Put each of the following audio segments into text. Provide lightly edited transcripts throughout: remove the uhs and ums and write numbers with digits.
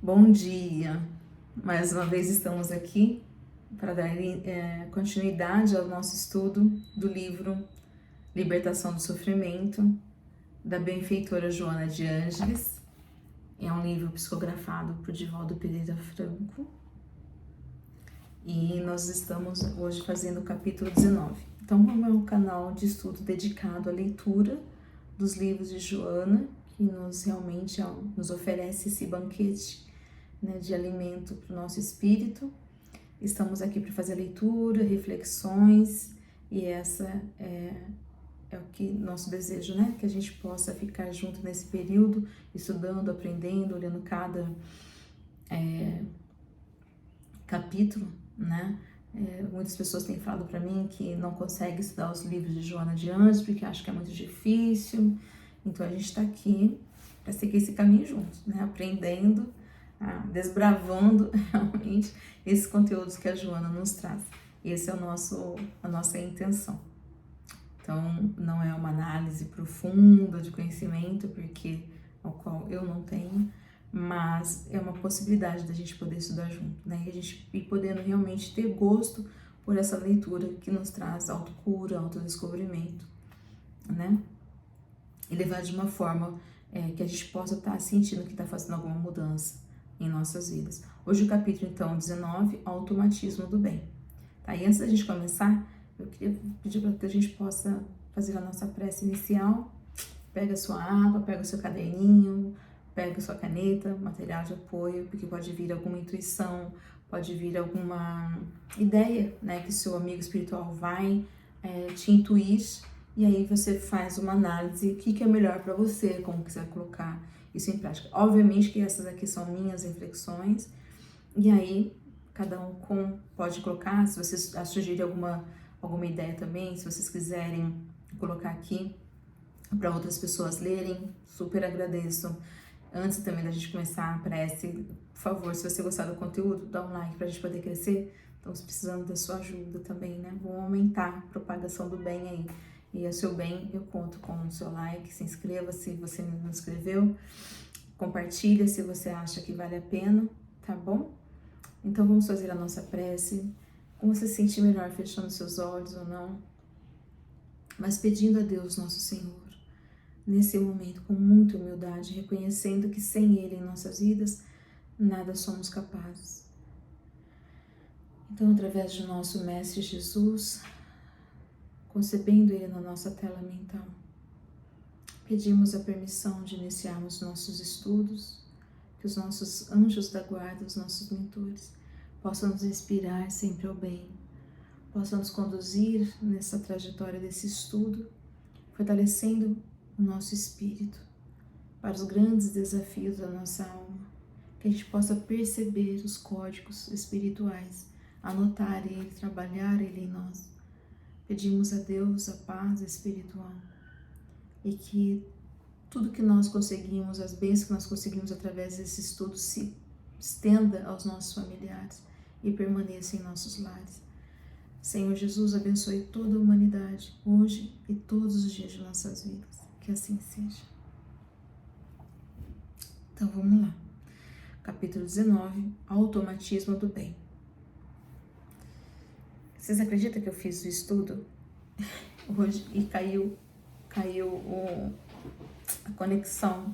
Bom dia! Mais uma vez estamos aqui para dar continuidade ao nosso estudo do livro Libertação do Sofrimento, da benfeitora Joana de Ângeles. É um livro psicografado por Divaldo Pereira Franco. E nós estamos hoje fazendo o capítulo 19. Então, como é um canal de estudo dedicado à leitura dos livros de Joana, que realmente nos oferece esse banquete, né, de alimento para o nosso espírito. Estamos aqui para fazer leitura, reflexões, e essa é o que nosso desejo, né? Que a gente possa ficar junto nesse período, estudando, aprendendo, olhando cada capítulo, né? Muitas pessoas têm falado para mim que não conseguem estudar os livros de Joana de Ângeles porque acham que é muito difícil. Então a gente está aqui para seguir esse caminho juntos, né? Aprendendo, desbravando realmente esses conteúdos que a Joana nos traz. Esse é a nossa intenção. Então, não é uma análise profunda de conhecimento, porque ao qual eu não tenho, mas é uma possibilidade da gente poder estudar junto, né? E a gente ir podendo realmente ter gosto por essa leitura que nos traz autocura, autodescobrimento, né? E levar de uma forma que a gente possa estar sentindo que está fazendo alguma mudança em nossas vidas. Hoje o capítulo, então, 19, automatismo do bem. Tá? E antes da gente começar, eu queria pedir para que a gente possa fazer a nossa prece inicial. Pega a sua água, pega o seu caderninho, pega a sua caneta, material de apoio, porque pode vir alguma intuição, pode vir alguma ideia, né, que seu amigo espiritual vai te intuir, e aí você faz uma análise, o que é melhor para você, como que você vai colocar isso em prática. Obviamente que essas aqui são minhas reflexões, e aí cada um pode colocar, se vocês sugerirem alguma ideia também, se vocês quiserem colocar aqui para outras pessoas lerem, super agradeço. Antes também da gente começar a prece, por favor, se você gostar do conteúdo, dá um like para a gente poder crescer. Estamos precisando da sua ajuda também, né? Vamos aumentar a propagação do bem aí. E o seu bem, eu conto com o seu like, se inscreva se você não se inscreveu, compartilha se você acha que vale a pena, tá bom? Então vamos fazer a nossa prece, como você se sentir melhor, fechando seus olhos ou não, mas pedindo a Deus, nosso Senhor, nesse momento com muita humildade, reconhecendo que sem Ele em nossas vidas, nada somos capazes. Então, através de nosso Mestre Jesus, concebendo Ele na nossa tela mental, pedimos a permissão de iniciarmos nossos estudos, que os nossos anjos da guarda, os nossos mentores, possam nos inspirar sempre ao bem, possam nos conduzir nessa trajetória desse estudo, fortalecendo o nosso espírito para os grandes desafios da nossa alma, que a gente possa perceber os códigos espirituais, anotar ele, trabalhar ele em nós. Pedimos a Deus a paz espiritual e que tudo que nós conseguimos, as bênçãos que nós conseguimos através desse estudo se estenda aos nossos familiares e permaneça em nossos lares. Senhor Jesus, abençoe toda a humanidade, hoje e todos os dias de nossas vidas. Que assim seja. Então vamos lá. Capítulo 19, automatismo do bem. Vocês acreditam que eu fiz o estudo hoje e caiu a conexão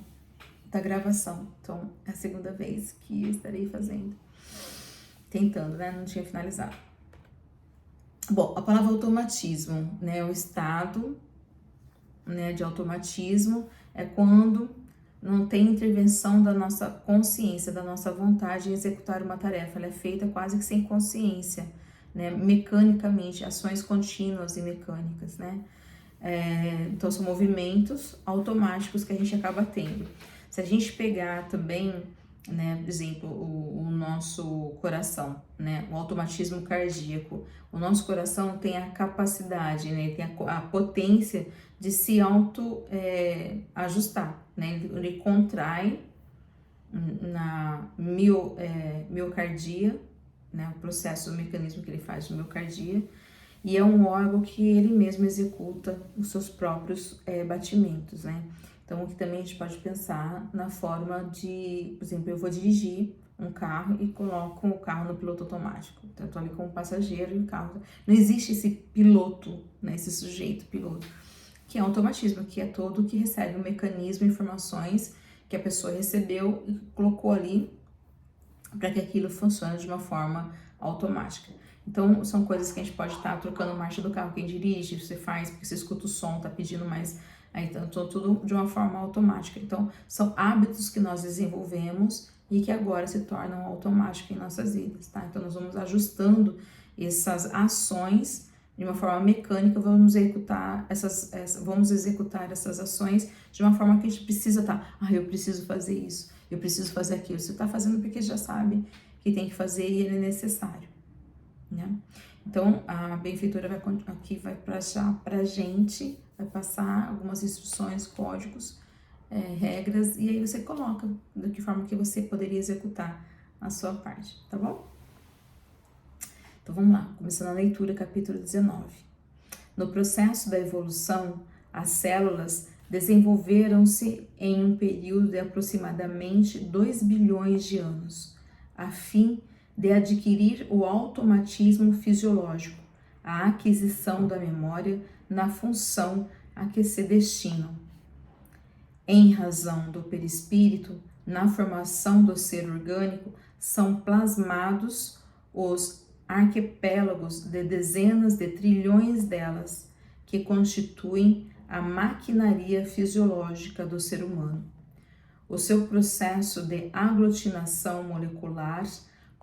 da gravação? Então é a segunda vez que eu estarei fazendo. Tentando, né? Não tinha finalizado. Bom, a palavra automatismo, né? É o estado, né, de automatismo, é quando não tem intervenção da nossa consciência, da nossa vontade em executar uma tarefa. Ela é feita quase que sem consciência, né, mecanicamente, ações contínuas e mecânicas, né? Então são movimentos automáticos que a gente acaba tendo. Se a gente pegar também, né, por exemplo, o nosso coração, né, o automatismo cardíaco, o nosso coração tem a capacidade, né, tem a potência de se ajustar, né, ele contrai na miocardia, né, o processo, o mecanismo que ele faz de miocardia, e é um órgão que ele mesmo executa os seus próprios batimentos, né? Então, aqui também a gente pode pensar na forma de, por exemplo, eu vou dirigir um carro e coloco o carro no piloto automático. Então, eu tô ali como passageiro e o carro... Não existe esse piloto, né, esse sujeito piloto, que é automatismo, que é todo que recebe um mecanismo, informações que a pessoa recebeu e colocou ali para que aquilo funcione de uma forma automática. Então, são coisas que a gente pode estar trocando marcha do carro. Quem dirige, você faz porque você escuta o som, tá pedindo mais. Aí, então, tudo de uma forma automática. Então, são hábitos que nós desenvolvemos e que agora se tornam automáticos em nossas vidas, tá? Então, nós vamos ajustando essas ações de uma forma mecânica, vamos executar essas ações de uma forma que a gente precisa eu preciso fazer isso, eu preciso fazer aquilo. Você está fazendo porque já sabe que tem que fazer e ele é necessário, né? Então, a benfeitora vai passar pra gente, vai passar algumas instruções, códigos, regras, e aí você coloca de que forma que você poderia executar a sua parte, tá bom? Então vamos lá, começando a leitura, capítulo 19. No processo da evolução, as células desenvolveram-se em um período de aproximadamente 2 bilhões de anos, a fim de adquirir o automatismo fisiológico, a aquisição da memória na função a que se destinam. Em razão do perispírito, na formação do ser orgânico, são plasmados os arquipélagos de dezenas de trilhões delas, que constituem a maquinaria fisiológica do ser humano. O seu processo de aglutinação molecular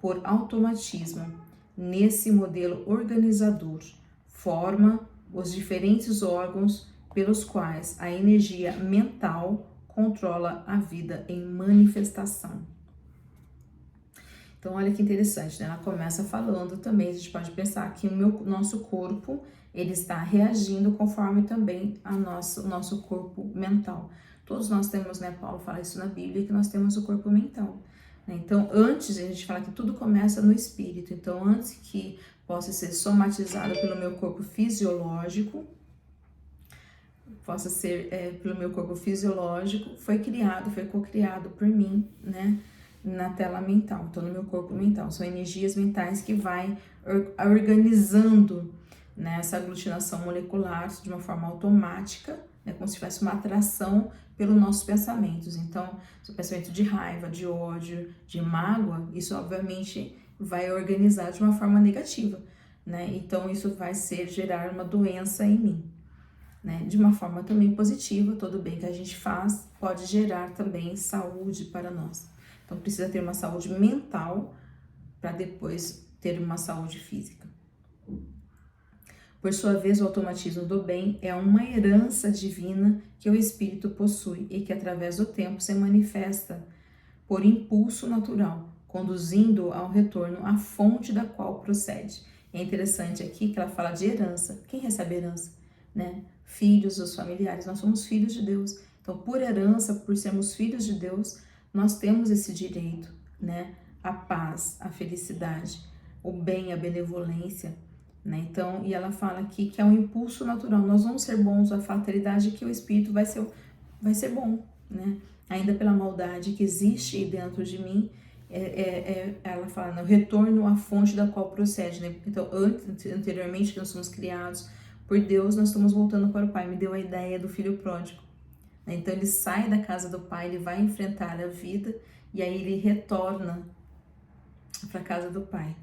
por automatismo, nesse modelo organizador, forma os diferentes órgãos pelos quais a energia mental controla a vida em manifestação. Então, olha que interessante, né? Ela começa falando também, a gente pode pensar que o nosso corpo, ele está reagindo conforme também o nosso corpo mental. Todos nós temos, né, Paulo fala isso na Bíblia, que nós temos o corpo mental. Né? Então, antes, a gente fala que tudo começa no espírito. Então, antes que possa ser somatizado pelo meu corpo fisiológico, foi co-criado por mim, né? Na tela mental, então no meu corpo mental. São energias mentais que vai organizando, né, essa aglutinação molecular de uma forma automática, né, como se tivesse uma atração pelos nossos pensamentos. Então, se o pensamento de raiva, de ódio, de mágoa, isso obviamente vai organizar de uma forma negativa, né? Então, isso vai gerar uma doença em mim. Né? De uma forma também positiva, todo bem que a gente faz pode gerar também saúde para nós. Então, precisa ter uma saúde mental para depois ter uma saúde física. Por sua vez, o automatismo do bem é uma herança divina que o espírito possui e que, através do tempo, se manifesta por impulso natural, conduzindo ao retorno à fonte da qual procede. É interessante aqui que ela fala de herança. Quem recebe herança? Né? Filhos, os familiares. Nós somos filhos de Deus. Então, por herança, por sermos filhos de Deus, nós temos esse direito, né? A paz, a felicidade, o bem, a benevolência, né? Então, e ela fala aqui que é um impulso natural. Nós vamos ser bons, a fatalidade é que o espírito vai ser bom, né? Ainda pela maldade que existe dentro de mim, ela fala, no retorno à fonte da qual procede, né? Então, anteriormente que nós somos criados por Deus, nós estamos voltando para o Pai. Me deu a ideia do filho pródigo. Então, ele sai da casa do pai, ele vai enfrentar a vida e aí ele retorna para a casa do pai,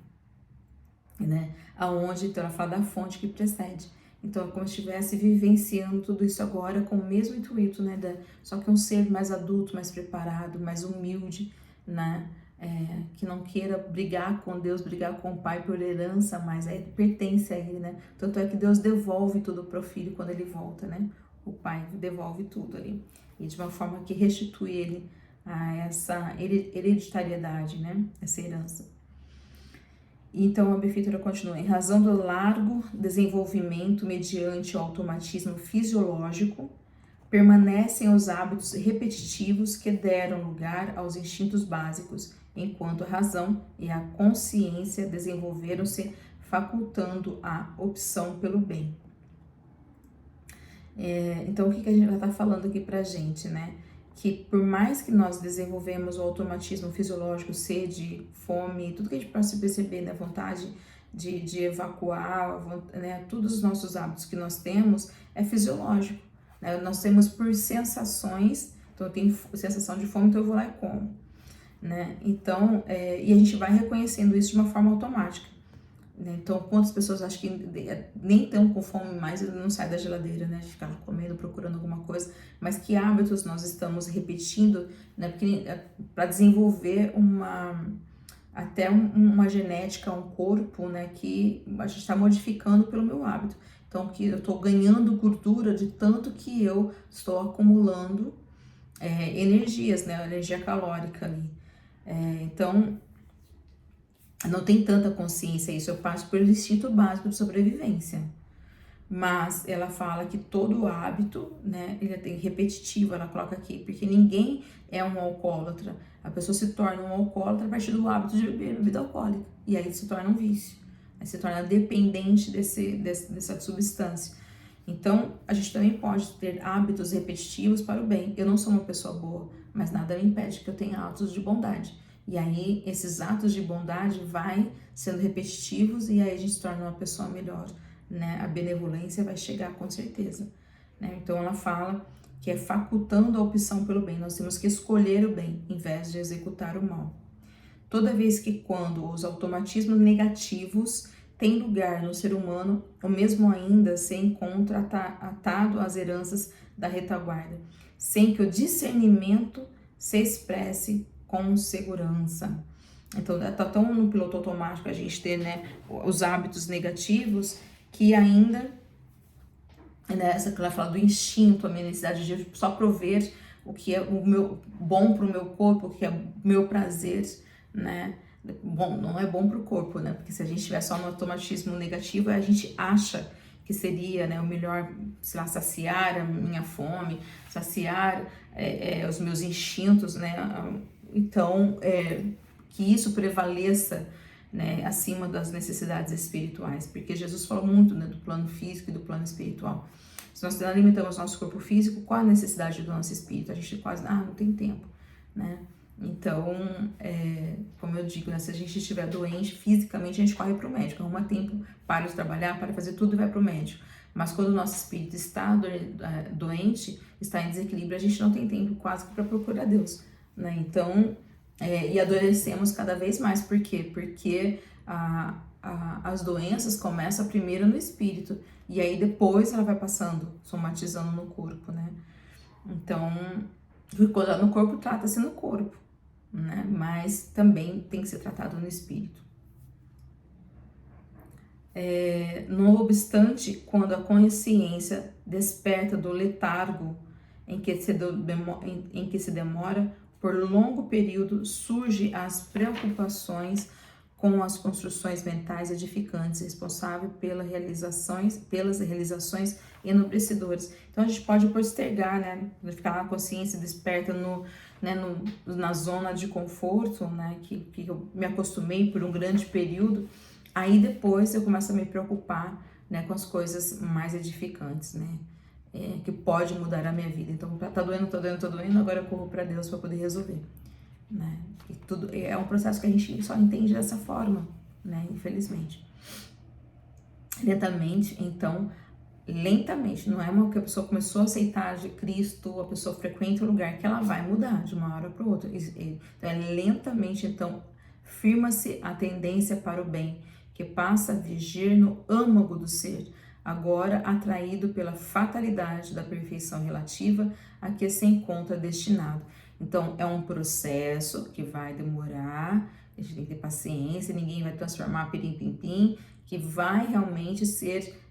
né? Aonde, então, ela fala da fonte que precede. Então, é como se estivesse vivenciando tudo isso agora com o mesmo intuito, né? Só que um ser mais adulto, mais preparado, mais humilde, né? Que não queira brigar com Deus, brigar com o pai por herança, mas pertence a ele, né? Tanto é que Deus devolve tudo para o filho quando ele volta, né? O pai devolve tudo ali, e de uma forma que restitui ele a essa hereditariedade, né? Essa herança. Então, a benfeitora continua, em razão do largo desenvolvimento mediante o automatismo fisiológico, permanecem os hábitos repetitivos que deram lugar aos instintos básicos, enquanto a razão e a consciência desenvolveram-se facultando a opção pelo bem. Então, o que a gente vai estar falando aqui pra gente, né? Que por mais que nós desenvolvemos o automatismo fisiológico, sede, fome, tudo que a gente possa perceber, né? Vontade de evacuar, né? Todos os nossos hábitos que nós temos é fisiológico, né? Nós temos por sensações, então eu tenho sensação de fome, então eu vou lá e como, né? Então, e a gente vai reconhecendo isso de uma forma automática. Então, quantas pessoas acham que nem estão com fome mais e não sai da geladeira, né? De ficar comendo, procurando alguma coisa. Mas que hábitos nós estamos repetindo, né? Porque para desenvolver uma genética, um corpo, né? Que a gente está modificando pelo meu hábito. Então, que eu estou ganhando gordura de tanto que eu estou acumulando energias, né? Energia calórica ali. Então, não tem tanta consciência isso, eu passo pelo instinto básico de sobrevivência. Mas ela fala que todo hábito, né, ele é repetitivo, ela coloca aqui, porque ninguém é um alcoólatra. A pessoa se torna um alcoólatra a partir do hábito de beber bebida alcoólica. E aí se torna um vício, aí se torna dependente dessa substância. Então, a gente também pode ter hábitos repetitivos para o bem. Eu não sou uma pessoa boa, mas nada me impede que eu tenha atos de bondade. E aí, esses atos de bondade vai sendo repetitivos e aí a gente se torna uma pessoa melhor, né? A benevolência vai chegar com certeza, né? Então, ela fala que é facultando a opção pelo bem. Nós temos que escolher o bem, em vez de executar o mal. Toda vez que quando os automatismos negativos têm lugar no ser humano, o mesmo ainda se encontra atado às heranças da retaguarda, sem que o discernimento se expresse com segurança. Então, tá tão no piloto automático a gente ter, né, os hábitos negativos que ainda, né, essa que ela fala do instinto, a minha necessidade de só prover o que é o meu bom para o meu corpo, o que é o meu prazer, né? Bom, não é bom para o corpo, né? Porque se a gente estiver só no automatismo negativo, a gente acha que seria, né, o melhor, sei lá, saciar a minha fome, saciar os meus instintos, né? Então, que isso prevaleça, né, acima das necessidades espirituais, porque Jesus falou muito, né, do plano físico e do plano espiritual. Se nós alimentamos nosso corpo físico, qual a necessidade do nosso espírito? A gente quase, não tem tempo, né? Então, como eu digo, né, se a gente estiver doente fisicamente, a gente corre para o médico, arruma tempo, para de trabalhar, para fazer tudo e vai para o médico. Mas quando o nosso espírito está doente, está em desequilíbrio, a gente não tem tempo quase para procurar Deus, né? Então, e adoecemos cada vez mais. Por quê? Porque as doenças começam primeiro no espírito e aí depois ela vai passando, somatizando no corpo, né? Então, quando no corpo, trata-se no corpo, né? Mas também tem que ser tratado no espírito. Não obstante, quando a consciência desperta do letargo em que se demora por longo período, surge as preocupações com as construções mentais edificantes, responsáveis pelas realizações enobrecedoras. Então a gente pode postergar, né? Ficar na consciência desperta na zona de conforto, né? Que eu me acostumei por um grande período. Aí depois eu começo a me preocupar, né, com as coisas mais edificantes, né? Que pode mudar a minha vida. Então, tá doendo, agora eu corro para Deus para poder resolver, né? E tudo é um processo que a gente só entende dessa forma, né? Infelizmente. Lentamente, não é uma que a pessoa começou a aceitar de Cristo, a pessoa frequenta o lugar que ela vai mudar de uma hora para outra. Então, lentamente, então, firma-se a tendência para o bem, que passa a vigir no âmago do ser, agora atraído pela fatalidade da perfeição relativa a que se encontra destinado. Então, é um processo que vai demorar, a gente tem que ter paciência, ninguém vai transformar pirim-pim-pim, que vai realmente ser,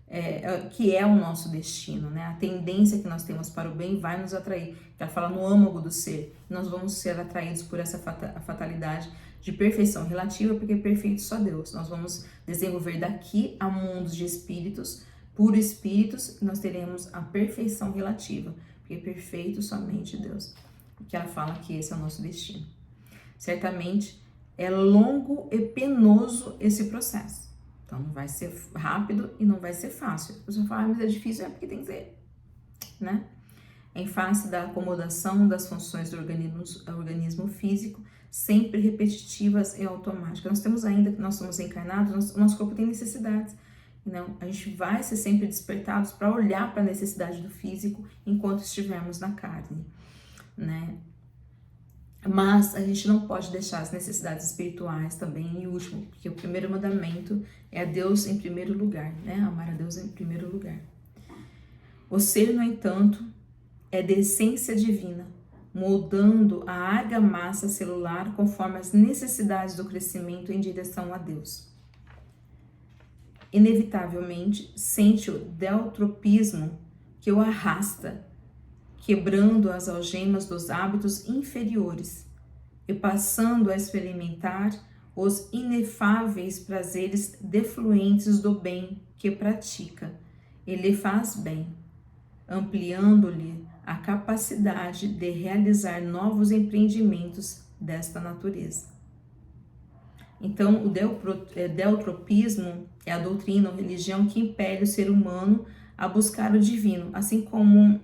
que é o nosso destino, né? A tendência que nós temos para o bem vai nos atrair, ela fala no âmago do ser, nós vamos ser atraídos por essa fatalidade de perfeição relativa, porque é perfeito só Deus. Nós vamos desenvolver daqui a mundos de espíritos, puro espíritos, nós teremos a perfeição relativa, porque é perfeito somente Deus. Que ela fala que esse é o nosso destino. Certamente é longo e penoso esse processo. Então não vai ser rápido e não vai ser fácil. A pessoa fala, mas é difícil, porque tem que ser. né? Em face da acomodação das funções do organismo físico, sempre repetitivas e automáticas. Nós temos ainda, nós somos encarnados, nosso corpo tem necessidades. Não, a gente vai ser sempre despertados para olhar para a necessidade do físico enquanto estivermos na carne, né? Mas a gente não pode deixar as necessidades espirituais também em último, porque o primeiro mandamento é a Deus em primeiro lugar, né? Amar a Deus em primeiro lugar. O ser, no entanto, é de essência divina, moldando a argamassa celular conforme as necessidades do crescimento em direção a Deus. Inevitavelmente, sente o deutropismo que o arrasta, quebrando as algemas dos hábitos inferiores e passando a experimentar os inefáveis prazeres defluentes do bem que pratica e lhe faz bem, ampliando-lhe a capacidade de realizar novos empreendimentos desta natureza. Então, o deutropismo é a doutrina ou religião que impele o ser humano a buscar o divino, assim como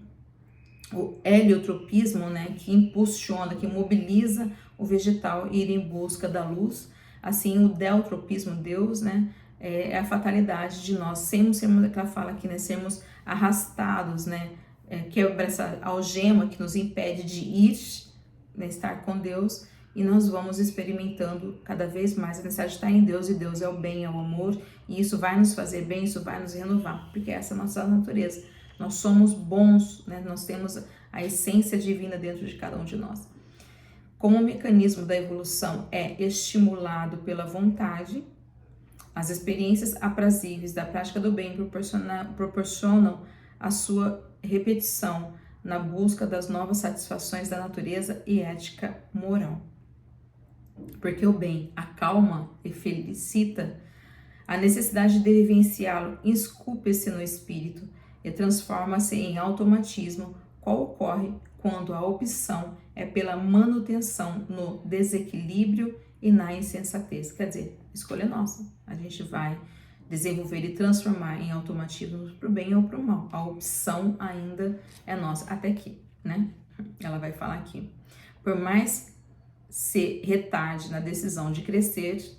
o heliotropismo, né, que impulsiona, que mobiliza o vegetal a ir em busca da luz. Assim, o deutropismo, Deus, né, é a fatalidade de nós sermos que ela fala aqui, né, sermos arrastados, né, quebra essa algema que nos impede de ir, né, estar com Deus, e nós vamos experimentando cada vez mais a necessidade de estar em Deus, e Deus é o bem, é o amor, e isso vai nos fazer bem, isso vai nos renovar, porque essa é a nossa natureza. Nós somos bons, né? Nós temos a essência divina dentro de cada um de nós. Como o mecanismo da evolução é estimulado pela vontade, as experiências aprazíveis da prática do bem proporcionam a sua repetição na busca das novas satisfações da natureza e ética moral. Porque o bem acalma e felicita, a necessidade de vivenciá-lo esculpe-se no espírito e transforma-se em automatismo, qual ocorre quando a opção é pela manutenção no desequilíbrio e na insensatez. Quer dizer, escolha nossa. A gente vai desenvolver e transformar em automatismo para o bem ou para o mal. A opção ainda é nossa. Até aqui, né? Ela vai falar aqui. Por mais se retarde na decisão de crescer,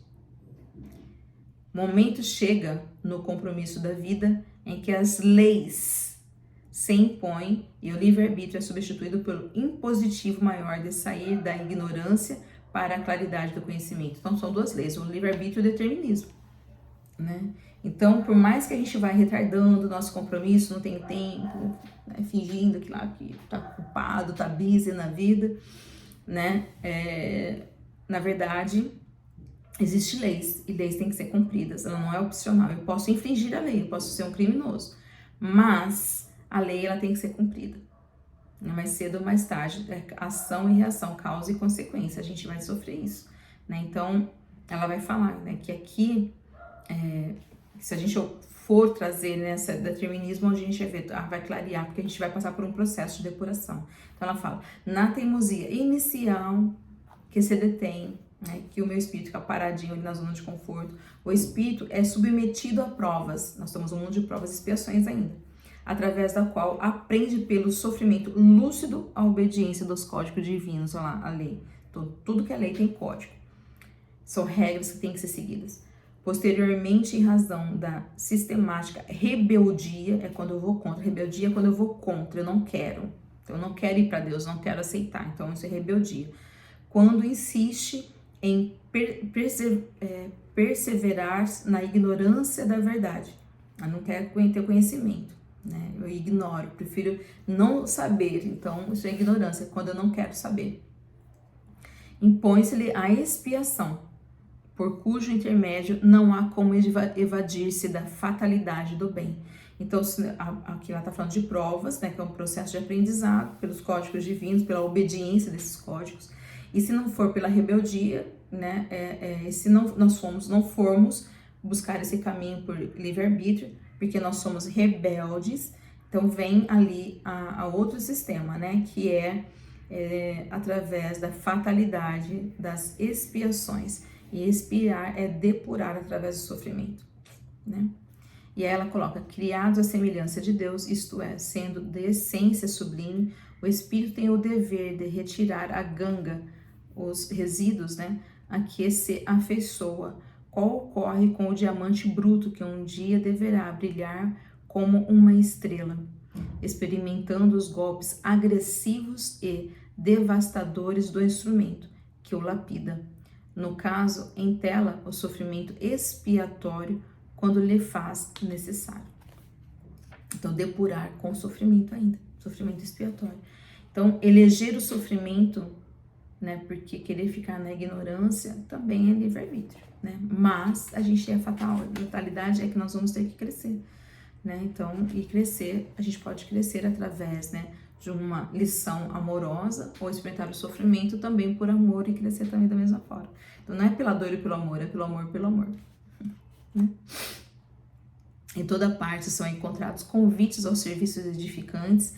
momento chega no compromisso da vida em que as leis se impõem e o livre-arbítrio é substituído pelo impositivo maior de sair da ignorância para a claridade do conhecimento. Então, são duas leis, o livre-arbítrio e o determinismo, né? Então, por mais que a gente vai retardando o nosso compromisso, não tem tempo, né, fingindo que lá que tá ocupado, tá busy na vida, né? Na verdade, existem leis, e leis têm que ser cumpridas, ela não é opcional. Eu posso infringir a lei, eu posso ser um criminoso, mas a lei ela tem que ser cumprida. Mais cedo ou mais tarde, ação e reação, causa e consequência, a gente vai sofrer isso, né? Então, ela vai falar, né, que aqui, se a gente for trazer nessa determinismo, onde a gente vai clarear, porque a gente vai passar por um processo de depuração. Então, ela fala, na teimosia inicial que se detém, né, que o meu espírito fica paradinho ali na zona de conforto, o espírito é submetido a provas, nós estamos num mundo de provas e expiações ainda, através da qual aprende pelo sofrimento lúcido a obediência dos códigos divinos, olha lá, a lei. Então, tudo que é lei tem código, são regras que têm que ser seguidas. Posteriormente, em razão da sistemática rebeldia, é quando eu vou contra, rebeldia é quando eu vou contra, eu não quero, então eu não quero ir para Deus, não quero aceitar, então isso é rebeldia. Quando insiste em perseverar na ignorância da verdade. Eu não quero ter conhecimento, né? Eu ignoro, prefiro não saber. Então, isso é ignorância, quando eu não quero saber. Impõe-se-lhe a expiação, por cujo intermédio não há como evadir-se da fatalidade do bem. Então, aqui ela está falando de provas, né? Que é um processo de aprendizado pelos códigos divinos, pela obediência desses códigos. E se não for pela rebeldia, né, se nós não formos buscar esse caminho por livre-arbítrio, porque nós somos rebeldes, então vem ali a outro sistema, né, que é através da fatalidade das expiações. E expiar é depurar através do sofrimento, né? E aí ela coloca, criados à semelhança de Deus, isto é, sendo de essência sublime, o espírito tem o dever de retirar a ganga, os resíduos, né, a que se afeiçoa, qual ocorre com o diamante bruto que um dia deverá brilhar como uma estrela, experimentando os golpes agressivos e devastadores do instrumento que o lapida. No caso, entela o sofrimento expiatório quando lhe faz necessário. Então, depurar com sofrimento ainda, sofrimento expiatório. Então, eleger o sofrimento, né, porque querer ficar na ignorância também é livre-arbítrio, né? Mas a gente tem a fatalidade é que nós vamos ter que crescer, né? Então, e crescer, a gente pode crescer através, né, de uma lição amorosa ou experimentar o sofrimento também por amor e crescer também da mesma forma. Então, não é pela dor e pelo amor, é pelo amor e pelo amor. Né? Em toda parte são encontrados convites aos serviços edificantes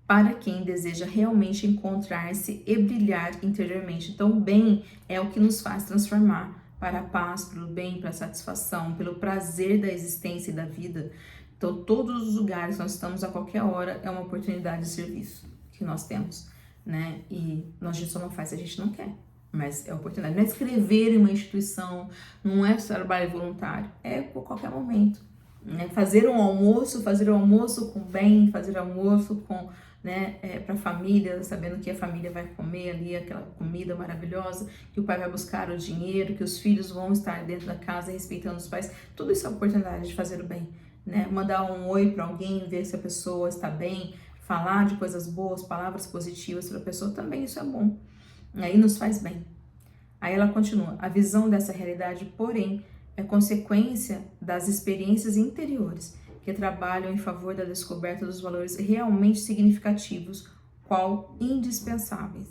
para quem deseja realmente encontrar-se e brilhar interiormente. Então, o bem é o que nos faz transformar para a paz, pelo bem, para a satisfação, pelo prazer da existência e da vida. Então, todos os lugares que nós estamos a qualquer hora é uma oportunidade de serviço que nós temos, né? E a gente só não faz se a gente não quer, mas é oportunidade. Não é escrever em uma instituição, não é trabalho voluntário, é por qualquer momento, né? Fazer o almoço com bem, fazer almoço com, né, para a família, sabendo que a família vai comer ali aquela comida maravilhosa, que o pai vai buscar o dinheiro, que os filhos vão estar dentro da casa respeitando os pais. Tudo isso é oportunidade de fazer o bem. Né? Mandar um oi para alguém, ver se a pessoa está bem, falar de coisas boas, palavras positivas para a pessoa, também isso é bom. Aí nos faz bem. Aí ela continua, a visão dessa realidade, porém, é consequência das experiências interiores que trabalham em favor da descoberta dos valores realmente significativos, qual indispensáveis.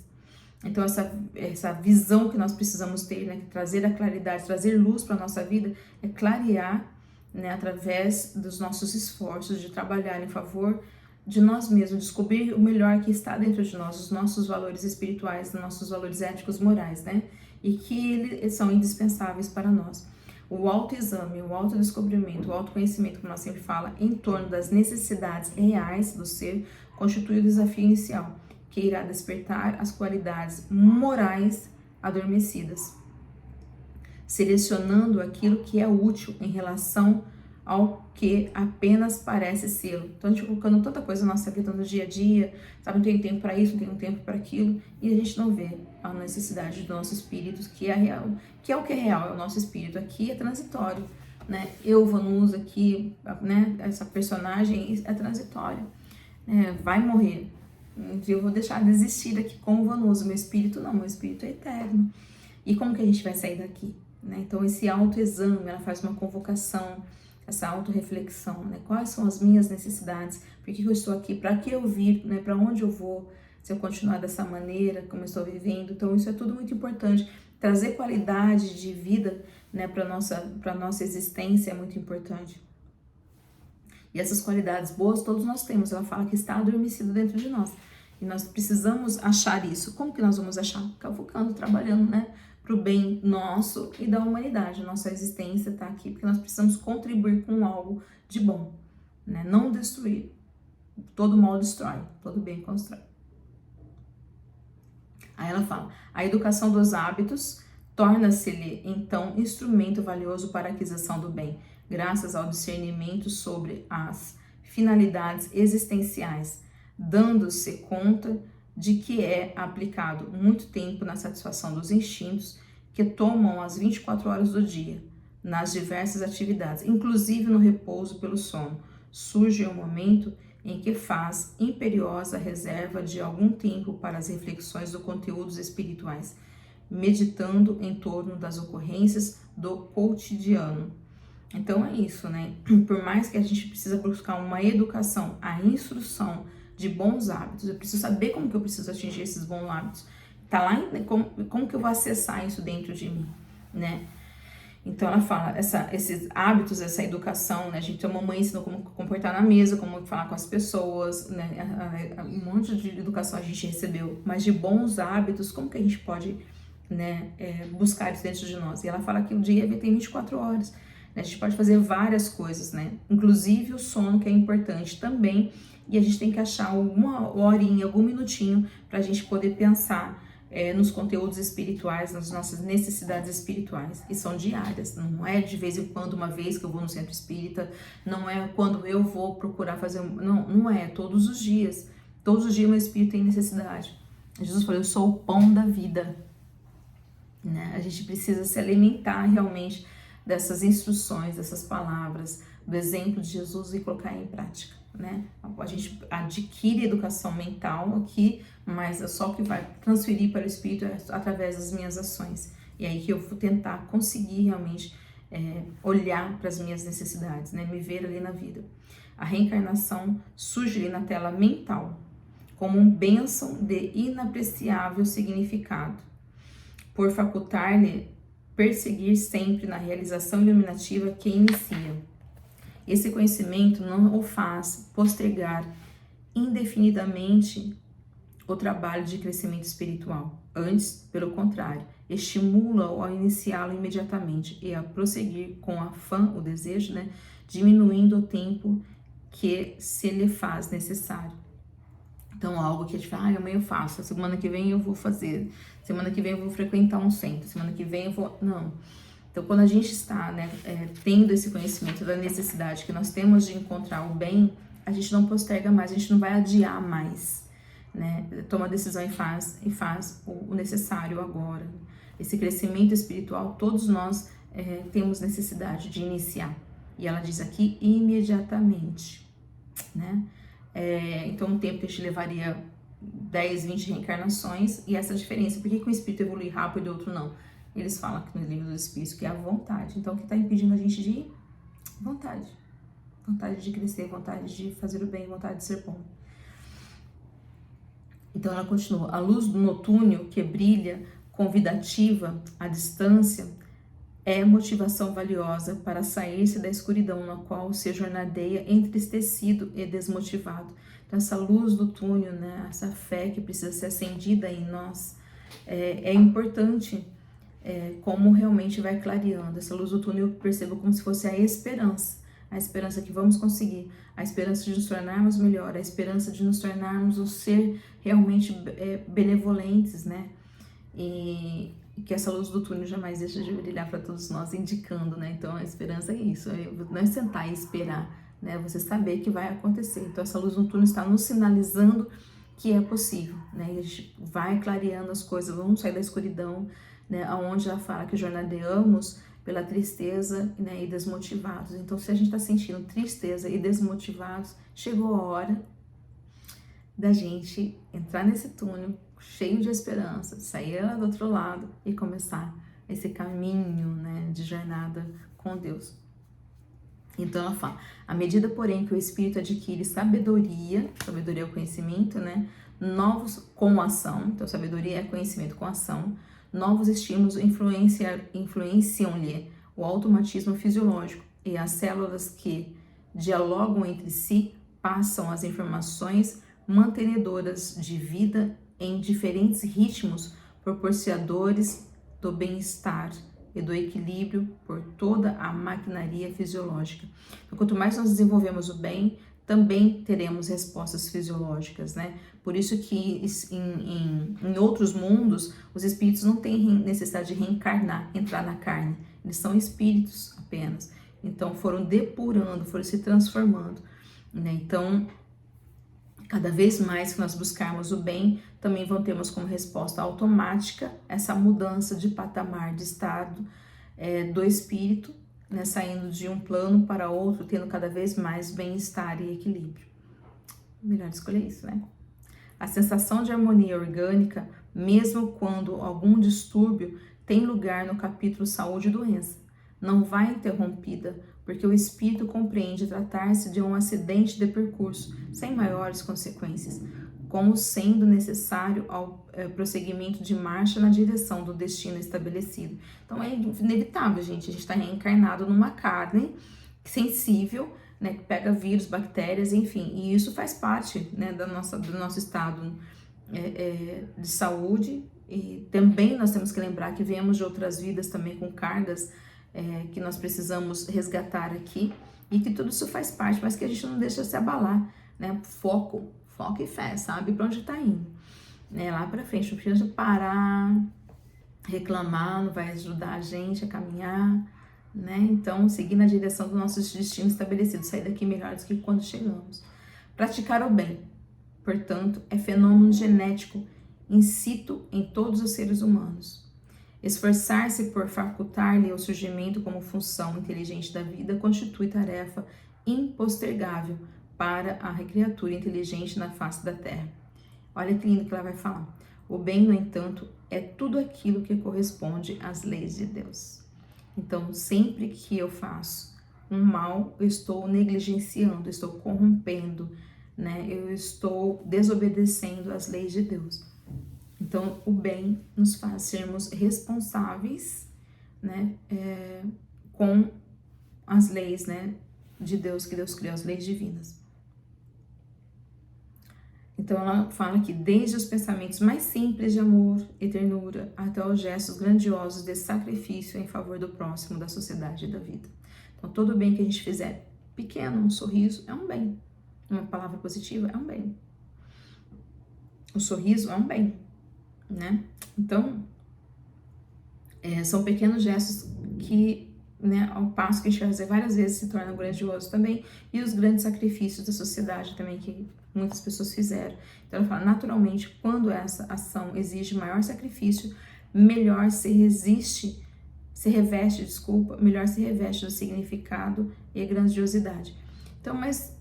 Então essa visão que nós precisamos ter, né, trazer a claridade, trazer luz para a nossa vida, é clarear, né, através dos nossos esforços de trabalhar em favor de nós mesmos, descobrir o melhor que está dentro de nós, os nossos valores espirituais, os nossos valores éticos, morais, né? E que eles são indispensáveis para nós. O autoexame, o autodescobrimento, o autoconhecimento, como nós sempre fala, em torno das necessidades reais do ser, constitui o desafio inicial, que irá despertar as qualidades morais adormecidas, selecionando aquilo que é útil em relação ao que apenas parece ser. Então a gente colocando tanta coisa na nossa vida no dia a dia, sabe, não tem tempo para isso, não tem tempo para aquilo, e a gente não vê a necessidade do nosso espírito, que é real, que é o que é real, é o nosso espírito. Aqui é transitório, né? Eu, Vanusa, aqui, né, essa personagem é transitória, vai morrer. Eu vou deixar de existir aqui como Vanusa, meu espírito não, meu espírito é eterno. E como que a gente vai sair daqui? Né? Então esse autoexame, ela faz uma convocação, essa autorreflexão, né? Quais são as minhas necessidades? Por que eu estou aqui? Para que eu vir? Né? Para onde eu vou? Se eu continuar dessa maneira, como eu estou vivendo? Então isso é tudo muito importante. Trazer qualidade de vida, né, para nossa existência é muito importante. E essas qualidades boas todos nós temos. Ela fala que está adormecido dentro de nós. E nós precisamos achar isso. Como que nós vamos achar? Focando, trabalhando, né? Para o bem nosso e da humanidade. Nossa existência está aqui porque nós precisamos contribuir com algo de bom, né? Não destruir. Todo mal destrói, todo bem constrói. Aí ela fala, a educação dos hábitos torna-se-lhe, então, instrumento valioso para a aquisição do bem, graças ao discernimento sobre as finalidades existenciais, dando-se conta de que é aplicado muito tempo na satisfação dos instintos que tomam as 24 horas do dia, nas diversas atividades, inclusive no repouso pelo sono. Surge um momento em que faz imperiosa reserva de algum tempo para as reflexões dos conteúdos espirituais, meditando em torno das ocorrências do cotidiano. Então é isso, né? Por mais que a gente precisa buscar uma educação, a instrução de bons hábitos, eu preciso saber como que eu preciso atingir esses bons hábitos. Tá lá, como que eu vou acessar isso dentro de mim, né? Então ela fala, esses hábitos, essa educação, né? A gente tem uma mãe ensinou como comportar na mesa, como falar com as pessoas, né? Um monte de educação a gente recebeu, mas de bons hábitos, como que a gente pode, né, buscar isso dentro de nós? E ela fala que o dia tem 24 horas. A gente pode fazer várias coisas, né? Inclusive o sono, que é importante também, e a gente tem que achar alguma horinha, algum minutinho para a gente poder pensar nos conteúdos espirituais, nas nossas necessidades espirituais, que são diárias. Não é de vez em quando, uma vez que eu vou no centro espírita, não é quando eu vou procurar fazer não é, todos os dias. Todos os dias meu espírito tem necessidade. Jesus falou, eu sou o pão da vida. Né? A gente precisa se alimentar realmente dessas instruções, dessas palavras, do exemplo de Jesus e colocar em prática. Né? A gente adquire educação mental aqui, mas é só que vai transferir para o espírito através das minhas ações. E aí que eu vou tentar conseguir realmente olhar para as minhas necessidades, né? Me ver ali na vida. A reencarnação surge ali na tela mental, como um bênção de inapreciável significado, por facultar-lhe perseguir sempre na realização iluminativa que inicia. Esse conhecimento não o faz postergar indefinidamente o trabalho de crescimento espiritual. Antes, pelo contrário, estimula-o a iniciá-lo imediatamente e a prosseguir com afã, o desejo, né, diminuindo o tempo que se lhe faz necessário. Então, algo que a gente fala, amanhã eu faço, semana que vem eu vou fazer, semana que vem eu vou frequentar um centro, semana que vem eu vou... Não. Então, quando a gente está, né, tendo esse conhecimento da necessidade que nós temos de encontrar o bem, a gente não posterga mais, a gente não vai adiar mais, né? Toma a decisão e faz o necessário agora. Esse crescimento espiritual, todos nós temos necessidade de iniciar. E ela diz aqui, imediatamente, né? Então, um tempo que a gente levaria 10, 20 reencarnações, e essa diferença, por que um espírito evolui rápido e outro não? Eles falam aqui no livro dos espíritos que é a vontade. Então, o que está impedindo a gente de ir? Vontade. Vontade de crescer, vontade de fazer o bem, vontade de ser bom. Então, ela continua. A luz do notúnio que brilha, convidativa, à distância, é motivação valiosa para sair-se da escuridão na qual se jornadeia entristecido e desmotivado. Então, essa luz do túnel, né, essa fé que precisa ser acendida em nós, é importante, como realmente vai clareando. Essa luz do túnel eu percebo como se fosse a esperança que vamos conseguir, a esperança de nos tornarmos melhor, a esperança de nos tornarmos um ser realmente benevolentes, né? E que essa luz do túnel jamais deixa de brilhar para todos nós, indicando, né? Então, a esperança é isso, não é sentar e esperar, né? Você saber que vai acontecer. Então, essa luz do túnel está nos sinalizando que é possível, né? E a gente vai clareando as coisas, vamos sair da escuridão, né? Onde ela fala que jornadeamos pela tristeza, né, e desmotivados. Então, se a gente está sentindo tristeza e desmotivados, chegou a hora da gente entrar nesse túnel cheio de esperança, sair lá do outro lado e começar esse caminho, né, de jornada com Deus. Então ela fala, à medida, porém, que o espírito adquire sabedoria é o conhecimento, né, novos com ação, então sabedoria é conhecimento com ação, novos estímulos influenciam-lhe o automatismo fisiológico e as células que dialogam entre si passam as informações mantenedoras de vida em diferentes ritmos proporcionadores do bem-estar e do equilíbrio por toda a maquinaria fisiológica. Então, quanto mais nós desenvolvemos o bem, também teremos respostas fisiológicas, né? Por isso que em outros mundos, os espíritos não têm necessidade de reencarnar, entrar na carne. Eles são espíritos apenas. Então, foram depurando, foram se transformando, né? Então, cada vez mais que nós buscarmos o bem, também vão termos como resposta automática essa mudança de patamar, de estado do espírito, né, saindo de um plano para outro, tendo cada vez mais bem-estar e equilíbrio. Melhor escolher isso, né? A sensação de harmonia orgânica, mesmo quando algum distúrbio tem lugar no capítulo saúde e doença, não vai interrompida, porque o espírito compreende tratar-se de um acidente de percurso, sem maiores consequências, como sendo necessário ao prosseguimento de marcha na direção do destino estabelecido. Então é inevitável, gente, a gente está reencarnado numa carne sensível, né, que pega vírus, bactérias, enfim, e isso faz parte, né, do nosso estado de saúde. E também nós temos que lembrar que viemos de outras vidas também com cargas que nós precisamos resgatar aqui, e que tudo isso faz parte, mas que a gente não deixa se abalar, né? Foco e fé, sabe para onde está indo, né? Lá para frente, não precisa parar, reclamar, não vai ajudar a gente a caminhar, né? Então, seguir na direção do nosso destino estabelecido, sair daqui melhores que quando chegamos. Praticar o bem, portanto, é fenômeno genético insito em todos os seres humanos. Esforçar-se por facultar-lhe o surgimento como função inteligente da vida constitui tarefa impostergável para a criatura inteligente na face da terra. Olha que lindo que ela vai falar. O bem, no entanto, é tudo aquilo que corresponde às leis de Deus. Então, sempre que eu faço um mal, eu estou negligenciando, estou corrompendo, né? Eu estou desobedecendo às leis de Deus. Então, o bem nos faz sermos responsáveis, né, com as leis, né, de Deus, que Deus criou, as leis divinas. Então, ela fala que desde os pensamentos mais simples de amor e ternura até os gestos grandiosos de sacrifício em favor do próximo, da sociedade e da vida. Então, todo bem que a gente fizer, pequeno, um sorriso, é um bem. Uma palavra positiva é um bem. O sorriso é um bem, né? Então, são pequenos gestos que, né, ao passo que a gente vai fazer várias vezes, se tornam grandiosos também, e os grandes sacrifícios da sociedade também, que muitas pessoas fizeram. Então, ela fala, naturalmente, quando essa ação exige maior sacrifício, melhor se reveste do significado e a grandiosidade. Então, mas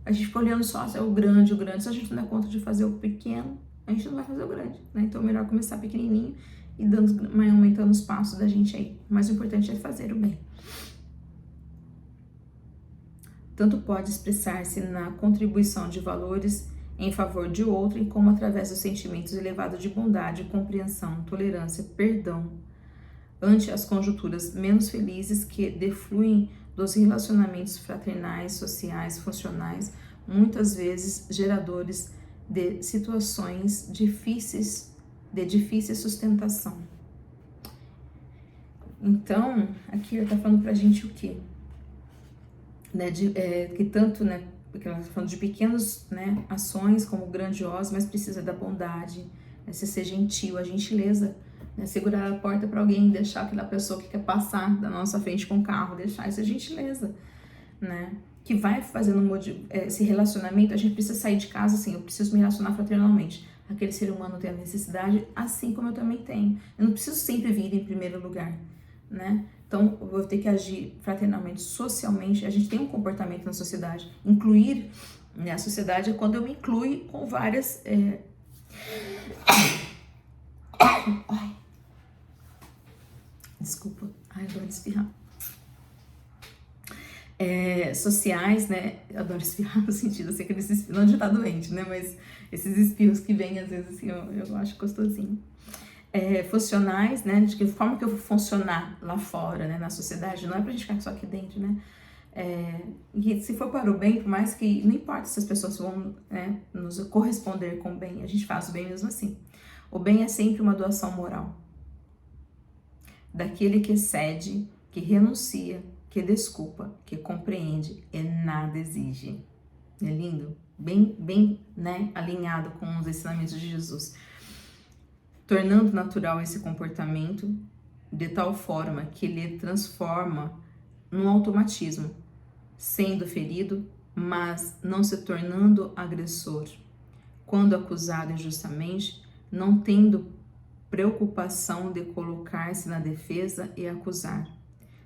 a gente fica olhando só o grande, se a gente não dá conta de fazer o pequeno, a gente não vai fazer o grande, né? Então, é melhor começar pequenininho e aumentando os passos da gente aí. O mais importante é fazer o bem. Tanto pode expressar-se na contribuição de valores em favor de outrem, como através dos sentimentos elevados de bondade, compreensão, tolerância, perdão, ante as conjunturas menos felizes que defluem dos relacionamentos fraternais, sociais, funcionais, muitas vezes geradores de situações difíceis, de difícil sustentação. Então, aqui ele está falando pra gente o quê? Né, que tanto, né, porque ela está falando de pequenas, né, ações como grandiosas, mas precisa da bondade, né, ser gentil, a gentileza, né, segurar a porta para alguém, deixar aquela pessoa que quer passar da nossa frente com o carro, deixar essa gentileza, né, que vai fazendo esse relacionamento. A gente precisa sair de casa assim, eu preciso me relacionar fraternalmente. Aquele ser humano tem a necessidade, assim como eu também tenho. Eu não preciso sempre vir em primeiro lugar, né? Então, eu vou ter que agir fraternalmente, socialmente. A gente tem um comportamento na sociedade. Incluir, né, a sociedade é quando eu me incluo com várias... Desculpa. Ai, adoro espirrar. Sociais, né? Eu adoro espirrar no sentido assim, aqueles espirros, não de estar doente, né? Mas esses espirros que vêm, às vezes, assim, eu acho gostosinho. Funcionais, né, de que forma que eu vou funcionar lá fora, né, na sociedade, não é pra gente ficar só aqui dentro, né, e se for para o bem, por mais que, não importa se as pessoas vão, né, nos corresponder com o bem, a gente faz o bem mesmo assim. O bem é sempre uma doação moral, daquele que cede, que renuncia, que desculpa, que compreende e nada exige. É lindo? Bem, né, alinhado com os ensinamentos de Jesus. Tornando natural esse comportamento de tal forma que ele transforma num automatismo, sendo ferido, mas não se tornando agressor. Quando acusado injustamente, não tendo preocupação de colocar-se na defesa e acusar.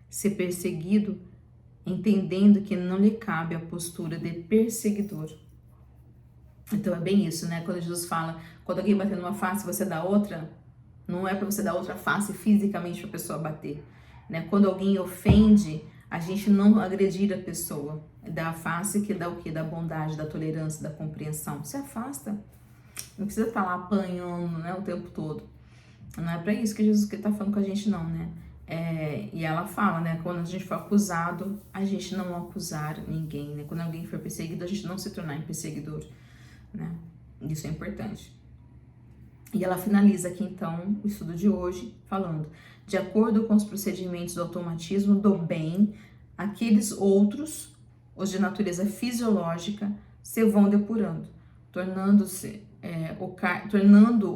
Se perseguido, entendendo que não lhe cabe a postura de perseguidor. Então é bem isso, né? Quando Jesus fala, quando alguém bater numa face, você dá outra, não é para você dar outra face fisicamente para a pessoa bater, né? Quando alguém ofende, a gente não agredir a pessoa, dá a face que dá o quê? Da bondade, da tolerância, da compreensão. Se afasta, não precisa estar lá apanhando, né, o tempo todo. Não é para isso que Jesus está falando com a gente, não, né? E ela fala, né? Quando a gente for acusado, a gente não acusar ninguém, né? Quando alguém for perseguido, a gente não se tornar em perseguidor, né? Isso é importante. E ela finaliza aqui então o estudo de hoje falando: de acordo com os procedimentos do automatismo do bem, aqueles outros, os de natureza fisiológica, se vão depurando, tornando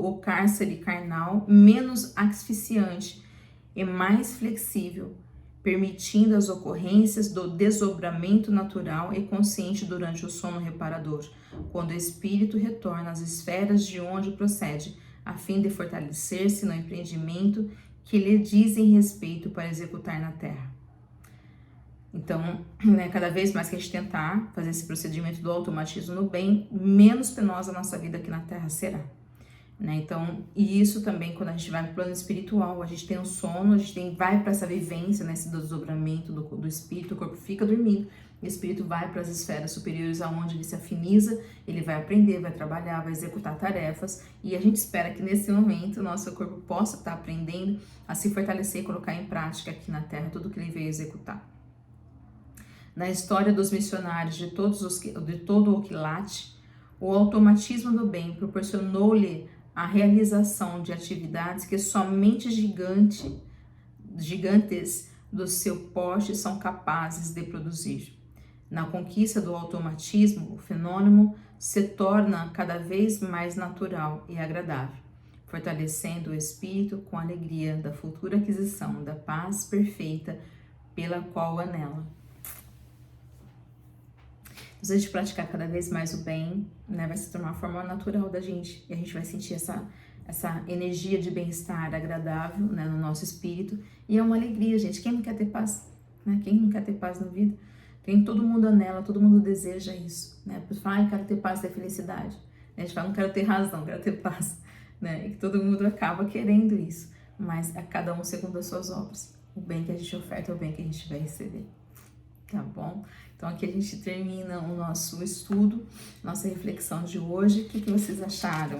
o cárcere carnal menos asfixiante e mais flexível, permitindo as ocorrências do desdobramento natural e consciente durante o sono reparador, quando o espírito retorna às esferas de onde procede, a fim de fortalecer-se no empreendimento que lhe dizem respeito para executar na Terra. Então, cada vez mais que a gente tentar fazer esse procedimento do automatismo no bem, menos penosa a nossa vida aqui na Terra será. Então, e isso também, quando a gente vai para o plano espiritual, a gente tem um sono, a gente vai para essa vivência, esse desdobramento do espírito, o corpo fica dormindo, o espírito vai para as esferas superiores, aonde ele se afiniza, ele vai aprender, vai trabalhar, vai executar tarefas, e a gente espera que nesse momento o nosso corpo possa estar aprendendo a se fortalecer e colocar em prática aqui na Terra tudo que ele veio executar. Na história dos missionários de todo o quilate, o automatismo do bem proporcionou-lhe a realização de atividades que somente gigantes do seu porte são capazes de produzir. Na conquista do automatismo, o fenômeno se torna cada vez mais natural e agradável, fortalecendo o espírito com a alegria da futura aquisição da paz perfeita pela qual anela. Se a gente praticar cada vez mais o bem, vai se tornar uma forma natural da gente, e a gente vai sentir essa energia de bem-estar agradável, no nosso espírito, e é uma alegria, gente. Quem não quer ter paz? Quem não quer ter paz na vida? Todo mundo anela, todo mundo deseja isso, Por falar, eu quero ter paz e ter felicidade. A gente fala, não quero ter razão, quero ter paz, E que todo mundo acaba querendo isso, mas a cada um segundo as suas obras. O bem que a gente oferta é o bem que a gente vai receber. Tá bom? Então aqui a gente termina o nosso estudo, nossa reflexão de hoje. O que vocês acharam?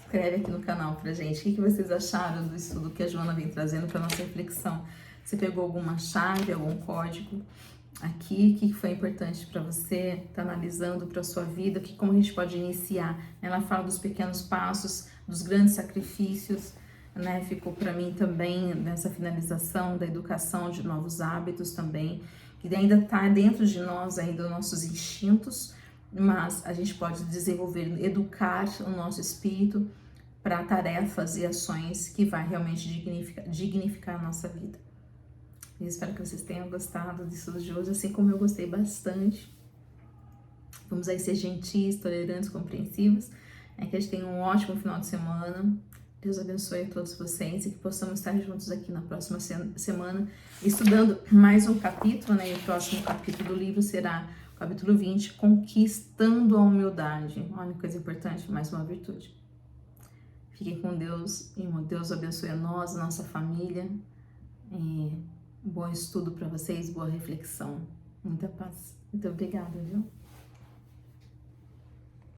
Escreve aqui no canal pra gente. O que vocês acharam do estudo que a Joana vem trazendo para nossa reflexão? Você pegou alguma chave, algum código aqui? O que foi importante para você? Tá analisando para sua vida? Como a gente pode iniciar? Ela fala dos pequenos passos, dos grandes sacrifícios, Ficou para mim também nessa finalização da educação de novos hábitos também, que ainda está dentro de nós, ainda os nossos instintos, mas a gente pode desenvolver, educar o nosso espírito para tarefas e ações que vai realmente dignificar a nossa vida. Eu espero que vocês tenham gostado disso de hoje, assim como eu gostei bastante. Vamos aí ser gentis, tolerantes, compreensivos. Que a gente tenha um ótimo final de semana. Deus abençoe a todos vocês e que possamos estar juntos aqui na próxima semana, estudando mais um capítulo, E o próximo capítulo do livro será o capítulo 20, Conquistando a Humildade. Olha que coisa importante, mais uma virtude. Fiquem com Deus e Deus abençoe a nós, a nossa família. Bom estudo para vocês, boa reflexão. Muita paz. Muito obrigada, viu?